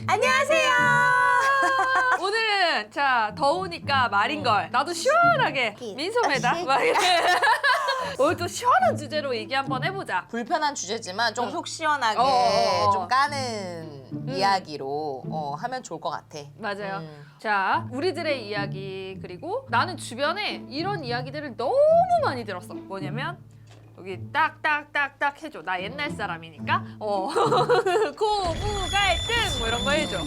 안녕하세요. 오늘은 자 더우니까 말인걸 나도 시원하게 민소매다 막 이렇게 오늘 또 시원한 주제로 얘기 한번 해보자. 불편한 주제지만 좀 속 시원하게 좀 까는 이야기로 하면 좋을 것 같아. 맞아요. 자, 우리들의 이야기 그리고 나는 주변에 이런 이야기들을 너무 많이 들었어. 뭐냐면 여기 딱딱딱딱 해줘. 나 옛날 사람이니까. 고부 갈등 뭐 이런 거 해줘.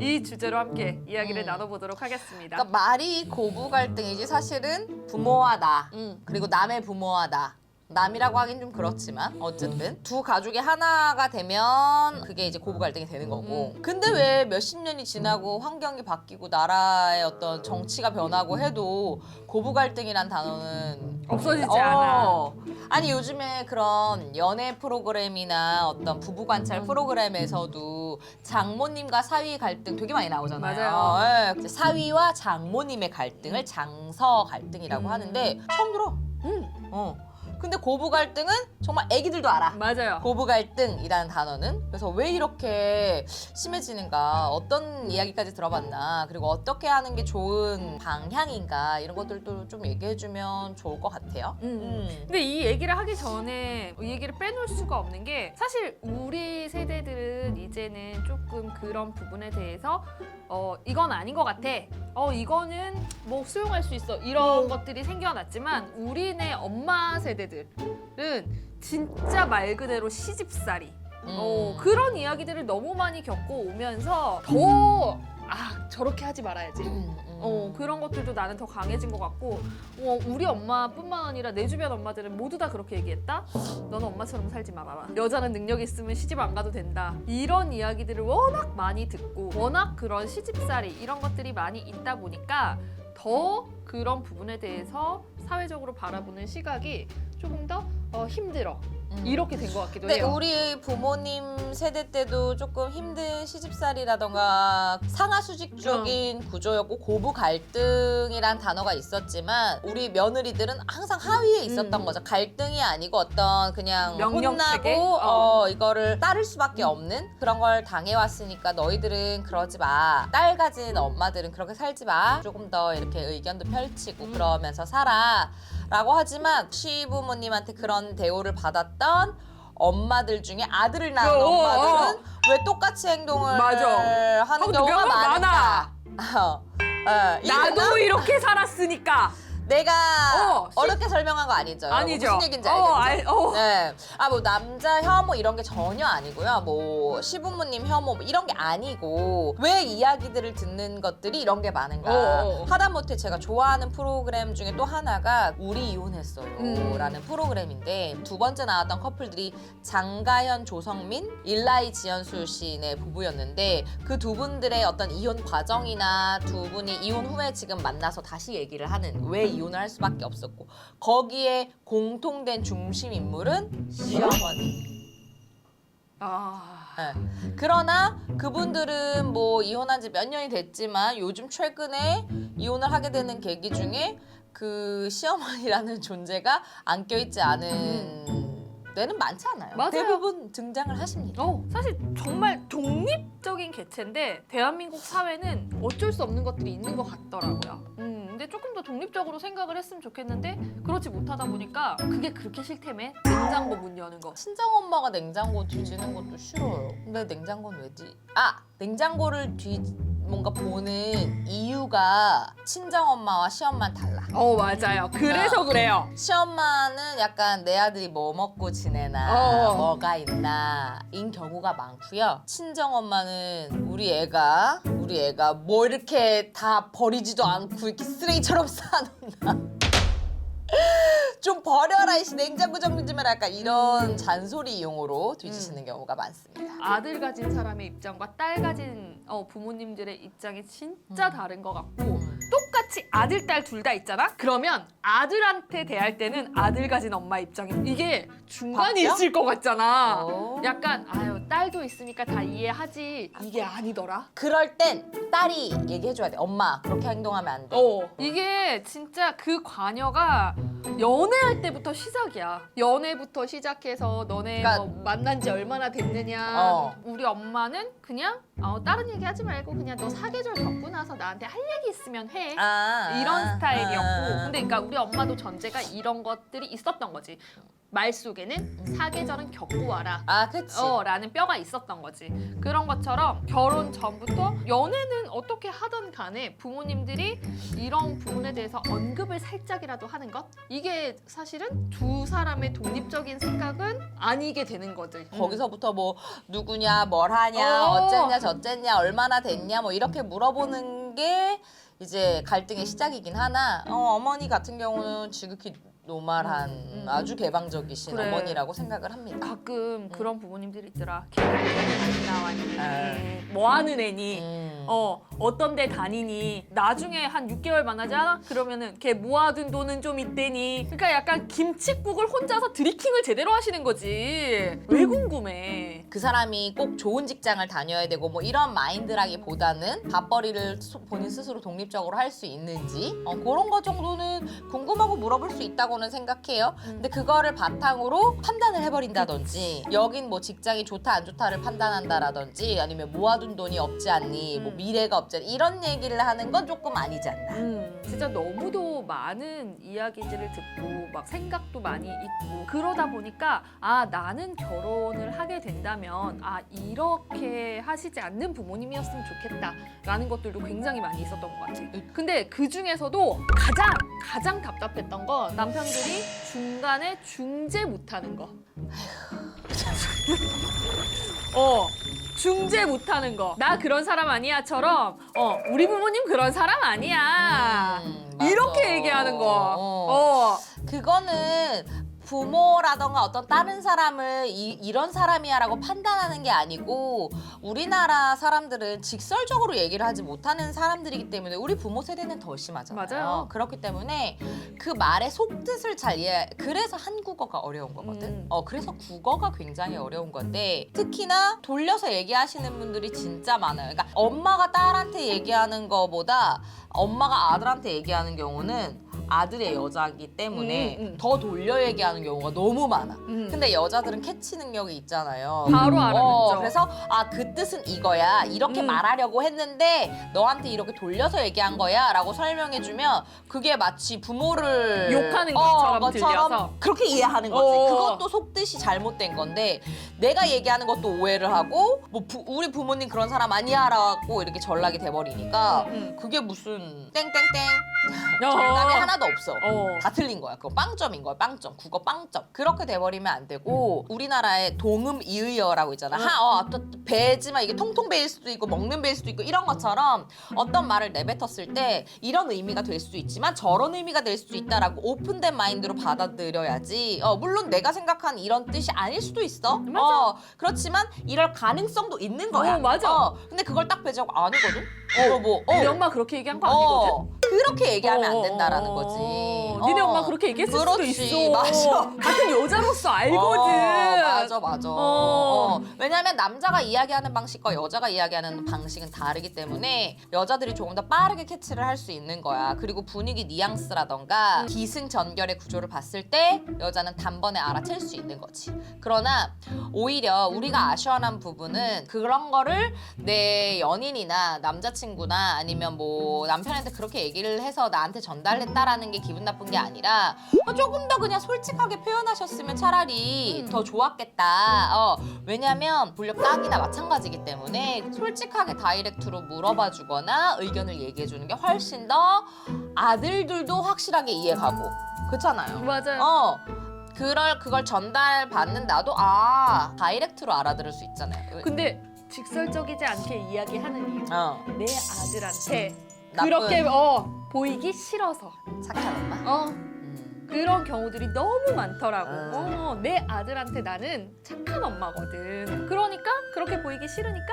이 주제로 함께 이야기를 나눠보도록 하겠습니다. 그러니까 말이 고부 갈등이지 사실은 부모와 나 그리고 남의 부모와 나 남이라고 하긴 좀 그렇지만 어쨌든 두 가족이 하나가 되면 그게 이제 고부 갈등이 되는 거고 근데 왜 몇십 년이 지나고 환경이 바뀌고 나라의 어떤 정치가 변하고 해도 고부 갈등이란 단어는 없어지지 않아. 아니 요즘에 그런 연애 프로그램이나 어떤 부부 관찰 프로그램에서도 장모님과 사위 갈등 되게 많이 나오잖아요. 맞아요. 예, 사위와 장모님의 갈등을 장서 갈등이라고 하는데 처음 들어. 근데 고부 갈등은 정말 애기들도 알아. 맞아요. 고부 갈등이라는 단어는 그래서 왜 이렇게 심해지는가 어떤 이야기까지 들어봤나 그리고 어떻게 하는 게 좋은 방향인가 이런 것들도 좀 얘기해주면 좋을 것 같아요. 근데 이 얘기를 하기 전에 이 얘기를 빼놓을 수가 없는 게 사실 우리 세대들은 이제는 조금 그런 부분에 대해서 이건 아닌 것 같아. 이거는 뭐 수용할 수 있어. 이런 것들이 생겨났지만 우리네 엄마 세대들은 진짜 말 그대로 시집살이. 그런 이야기들을 너무 많이 겪고 오면서 더 저렇게 하지 말아야지. 그런 것들도 나는 더 강해진 것 같고 우리 엄마뿐만 아니라 내 주변 엄마들은 모두 다 그렇게 얘기했다. 너는 엄마처럼 살지 말아라. 여자는 능력 있으면 시집 안 가도 된다. 이런 이야기들을 워낙 많이 듣고 워낙 그런 시집살이 이런 것들이 많이 있다 보니까 더 그런 부분에 대해서 사회적으로 바라보는 시각이 조금 더 힘들어. 이렇게 된 것 같기도 근데 해요. 우리 부모님 세대 때도 조금 힘든 시집살이라던가 상하수직적인 구조였고 고부 갈등이란 단어가 있었지만 우리 며느리들은 항상 하위에 있었던 거죠. 갈등이 아니고 어떤 그냥 명령체계? 혼나고 이거를 따를 수밖에 없는 그런 걸 당해왔으니까 너희들은 그러지 마. 딸 가진 엄마들은 그렇게 살지 마. 조금 더 이렇게 의견도 펼치고 그러면서 살아. 라고 하지만 시부모님한테 그런 대우를 받았던 엄마들 중에 아들을 낳은 엄마들은 왜 똑같이 행동을 맞아. 하는 경우가 많을까? 나도 이렇게 살았으니까. 내가 어렵게 설명한 거 아니죠? 아니죠. 무슨 얘기인지 알겠죠? 네. 뭐 남자 혐오 이런 게 전혀 아니고요. 뭐 시부모님 혐오 뭐 이런 게 아니고 왜 이야기들을 듣는 것들이 이런 게 많은가? 하다못해 제가 좋아하는 프로그램 중에 또 하나가 우리 이혼했어요 라는 프로그램인데 두 번째 나왔던 커플들이 장가현, 조성민, 일라이 지연수 씨의 부부였는데 그 두 분들의 어떤 이혼 과정이나 두 분이 이혼 후에 지금 만나서 다시 얘기를 하는 왜 이혼을 할 수밖에 없었고 거기에 공통된 중심 인물은 시어머니. 네. 그러나 그분들은 뭐 이혼한 지 몇 년이 됐지만 요즘 최근에 이혼을 하게 되는 계기 중에 그 시어머니라는 존재가 안 껴있지 않은 데는 많지 않아요. 맞아요. 대부분 등장을 하십니다. 사실 정말 독립적인 개체인데 대한민국 사회는 어쩔 수 없는 것들이 있는 것 같더라고요. 근데 조금 더 독립적으로 생각을 했으면 좋겠는데 그렇지 못하다 보니까 그게 그렇게 싫다며 냉장고 문 여는 거. 친정엄마가 냉장고 뒤지는 것도 싫어요. 근데 냉장고는 왜지? 냉장고를 뭔가 보는 이유가 친정엄마와 시엄마는 달라. 맞아요. 그래서 그래요. 시엄마는 약간 내 아들이 뭐 먹고 지내나 뭐가 있나 인 경우가 많고요. 친정엄마는 우리 애가 뭐 이렇게 다 버리지도 않고 이렇게 쓰레기처럼 쌓아놓나 좀 버려라 이씨 냉장고 정리 좀 해라 약간 이런 잔소리 용어로 뒤지시는 경우가 많습니다. 아들 가진 사람의 입장과 딸 가진 부모님들의 입장이 진짜 다른 것 같고 똑같이 아들, 딸 둘 다 있잖아? 그러면 아들한테 대할 때는 아들 가진 엄마 입장이 이게 중간이 바뀌어? 있을 것 같잖아. 오. 약간 딸도 있으니까 다 이해하지 이게 아니더라. 그럴 땐 딸이 얘기해줘야 돼. 엄마 그렇게 행동하면 안 돼. 이게 진짜 그 관여가 연애할 때부터 시작이야. 연애부터 시작해서 너네 그러니까- 뭐 만난 지 얼마나 됐느냐. 어. 우리 엄마는 그냥 다른 얘기 하지 말고 그냥 너 사계절 겪고 나서 나한테 할 얘기 있으면 해. 이런 스타일이었고. 근데 그러니까 우리 엄마도 전제가 이런 것들이 있었던 거지. 말 속에는 사계절은 겪고 와라. 그치. 라는 뼈가 있었던 거지. 그런 것처럼 결혼 전부터 연애는 어떻게 하든 간에 부모님들이 이런 부분에 대해서 언급을 살짝이라도 하는 것, 이게 사실은 두 사람의 독립적인 생각은 아니게 되는 거지. 거기서부터 뭐 누구냐, 뭘 하냐, 어쨌냐, 저쨌냐, 얼마나 됐냐, 뭐 이렇게 물어보는 게 이제 갈등의 시작이긴 하나, 어머니 같은 경우는 지극히 노말한 아주 개방적이신 그래. 어머니라고 생각을 합니다. 가끔 그런 부모님들이 있더라. 걔는 어디 나왔니? 뭐 하는 애니? 어떤 데 다니니? 나중에 한 6개월 만나지 않아? 그러면은 걔 모아둔 돈은 좀 있대니? 그러니까 약간 김칫국을 혼자서 드리킹을 제대로 하시는 거지. 왜 궁금해? 그 사람이 꼭 좋은 직장을 다녀야 되고 뭐 이런 마인드라기보다는 밥벌이를 본인 스스로 독립적으로 할 수 있는지 그런 거 정도는 궁금하고 물어볼 수 있다고는 생각해요. 근데 그거를 바탕으로 판단을 해버린다든지 여긴 뭐 직장이 좋다 안 좋다를 판단한다라든지 아니면 모아둔 돈이 없지 않니 뭐 미래가 없지 않니 이런 얘기를 하는 건 조금 아니지 않나. 진짜 너무도 많은 이야기들을 듣고 막 생각도 많이 있고 그러다 보니까 나는 결혼을 하게 된다면 이렇게 하시지 않는 부모님이었으면 좋겠다라는 것들도 굉장히 많이 있었던 것 같아. 근데 그 중에서도 가장 답답했던 건 남편들이 중간에 중재 못하는 거. 중재 못하는 거. 나 그런 사람 아니야처럼 우리 부모님 그런 사람 아니야. 맞아. 이렇게 얘기하는 거. 그거는 부모라던가 어떤 다른 사람을 이런 사람이야라고 판단하는 게 아니고 우리나라 사람들은 직설적으로 얘기를 하지 못하는 사람들이기 때문에 우리 부모 세대는 더 심하잖아요. 맞아요. 그렇기 때문에 그 말의 속뜻을 잘 이해. 그래서 한국어가 어려운 거거든. 그래서 국어가 굉장히 어려운 건데 특히나 돌려서 얘기하시는 분들이 진짜 많아요. 그러니까 엄마가 딸한테 얘기하는 거보다 엄마가 아들한테 얘기하는 경우는 아들의 여자이기 때문에 더 돌려 얘기하는 경우가 너무 많아. 근데 여자들은 캐치 능력이 있잖아요. 바로 알아듣죠. 그래서 그 뜻은 이거야. 이렇게 말하려고 했는데 너한테 이렇게 돌려서 얘기한 거야 라고 설명해주면 그게 마치 부모를 욕하는 것처럼 들려서 그렇게 이해하는 거지. 그것도 속뜻이 잘못된 건데 내가 얘기하는 것도 오해를 하고 뭐 우리 부모님 그런 사람 아니야 라고 이렇게 전락이 돼버리니까 그게 무슨 땡땡땡 정답이 하나도 없어. 다 틀린 거야. 그거 빵점인 거야. 빵점. 국어 빵점. 그렇게 돼버리면 안 되고 우리나라에 동음 이의어라고 있잖아. 배지만 이게 통통 배일 수도 있고 먹는 배일 수도 있고 이런 것처럼 어떤 말을 내뱉었을 때 이런 의미가 될 수도 있지만 저런 의미가 될 수도 있다라고 오픈된 마인드로 받아들여야지. 물론 내가 생각한 이런 뜻이 아닐 수도 있어. 맞아. 그렇지만 이럴 가능성도 있는 거야. 맞아. 근데 그걸 딱 배제하고 아니거든. 뭐 우리 엄마 그렇게 얘기한 거 아니거든? 그렇게 얘기하면 안 된다라는 거지. 니네 엄마 그렇게 얘기했을 수도 있어. 맞아. 같은 여자로서 알거든. 맞아. 왜냐면 남자가 이야기하는 방식과 여자가 이야기하는 방식은 다르기 때문에 여자들이 조금 더 빠르게 캐치를 할 수 있는 거야. 그리고 분위기 뉘앙스라던가 기승전결의 구조를 봤을 때 여자는 단번에 알아챌 수 있는 거지. 그러나 오히려 우리가 아쉬워하는 부분은 그런 거를 내 연인이나 남자친구나 아니면 뭐 남편한테 그렇게 얘기를 해서 나한테 전달했다라는 게 기분 나쁜 게 아니라 조금 더 그냥 솔직하게 표현하셨으면 차라리 더 좋았겠다. 왜냐면 불력 딱이나 마찬가지기 때문에 솔직하게 다이렉트로 물어봐 주거나 의견을 얘기해 주는 게 훨씬 더 아들들도 확실하게 이해가고 그렇잖아요. 맞아요. 그걸 전달받는 나도 다이렉트로 알아들을 수 있잖아요. 근데 직설적이지 않게 이야기하는 이유. 내 아들한테 나쁜. 그렇게 보이기 싫어서. 착한 엄마? 그런 경우들이 너무 많더라고. 내 아들한테 나는 착한 엄마거든. 그러니까 그렇게 보이기 싫으니까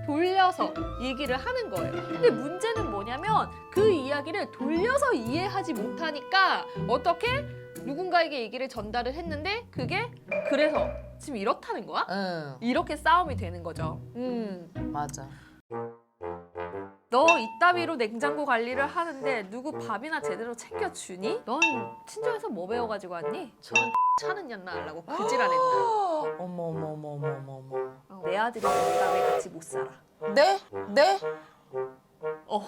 돌려서 얘기를 하는 거예요. 근데 문제는 뭐냐면 그 이야기를 돌려서 이해하지 못하니까 어떻게 누군가에게 얘기를 전달을 했는데 그게 그래서 지금 이렇다는 거야? 이렇게 싸움이 되는 거죠. 맞아. 너 이따위로 냉장고 관리를 하는데 누구 밥이나 제대로 챙겨주니? 넌 친정에서 뭐 배워가지고 왔니? 저는 차는 년나 하려고 그지랄했나. 어머 어머 어머 어머 어머 어머. 내 아들이랑 내가 왜 같이 못 살아? 네? 네? 어.